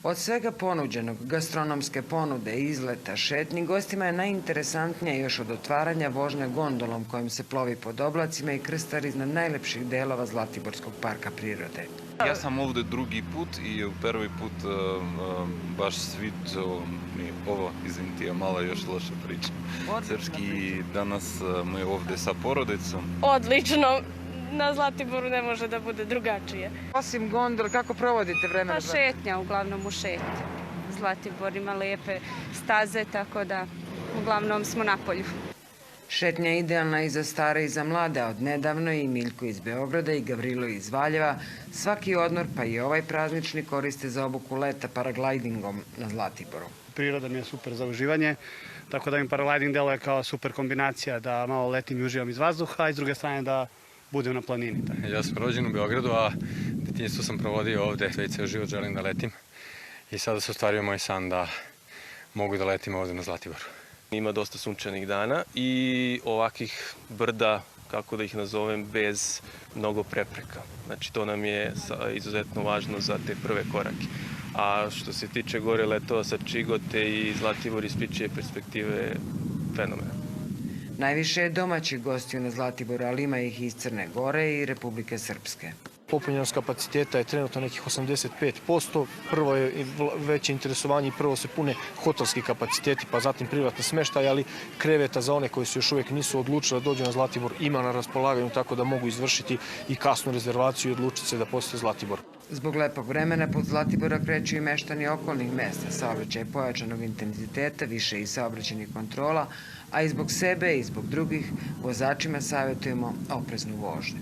Od svega ponuđenog, gastronomske ponude, izleta, šetnji, gostima je najinteresantnija još od otvaranja vožnja gondolom kojim se plovi pod oblacima i krstari iznad najlepših delova Zlatiborskog parka prirode. Ja sam ovde drugi put i prvi put baš sviđao mi ovo, izvinite, ja malo još loše pričam srpski i danas mi ovde sa porodicom. Odlično, na Zlatiboru ne može da bude drugačije. Osim gondole, kako provodite vreme? Pa šetnja, uglavnom u šetnji. Zlatibor ima lepe staze, tako da uglavnom smo na polju. Šetnja je idealna i za stare i za mlade, od nedavno i Miljko iz Beograda i Gavrilo iz Valjeva. Svaki odmor, pa i ovaj praznični, koriste za obuku leta paraglidingom na Zlatiboru. Priroda mi je super za uživanje, tako da mi paragliding deluje kao super kombinacija da malo letim i uživam iz vazduha, a i s druge strane da budem na planini. Ja sam rođen u Beogradu, a detinjstvo sam provodio ovde. Već ceo život želim da letim i sada se ostvario moj san da mogu da letim ovde na Zlatiboru. Ima dosta sunčanih dana i ovakvih brda, kako da ih nazovem, bez mnogo prepreka. Znači, to nam je izuzetno važno za te prve korake. A što se tiče gore letova sa Čigote i Zlatibor iz pičije perspektive, fenomen. Najviše je domaćih gostiju na Zlatiboru, ali ima ih iz Crne Gore i Republike Srpske. Popunjenost kapaciteta je trenutno nekih 85%. Prvo je veće interesovanje i prvo se pune hotelski kapaciteti, pa zatim privatni smeštaj, ali kreveta za one koji se još uvijek nisu odlučili da dođu na Zlatibor ima na raspolaganju, tako da mogu izvršiti i kasnu rezervaciju i odlučiti se da posete Zlatibor. Zbog lepog vremena pod Zlatibora kreću i meštani okolnih mesta, saobraćaj pojačanog intenziteta, više i saobraćajnih kontrola, a i zbog sebe i zbog drugih vozačima savjetujemo opreznu vožnju.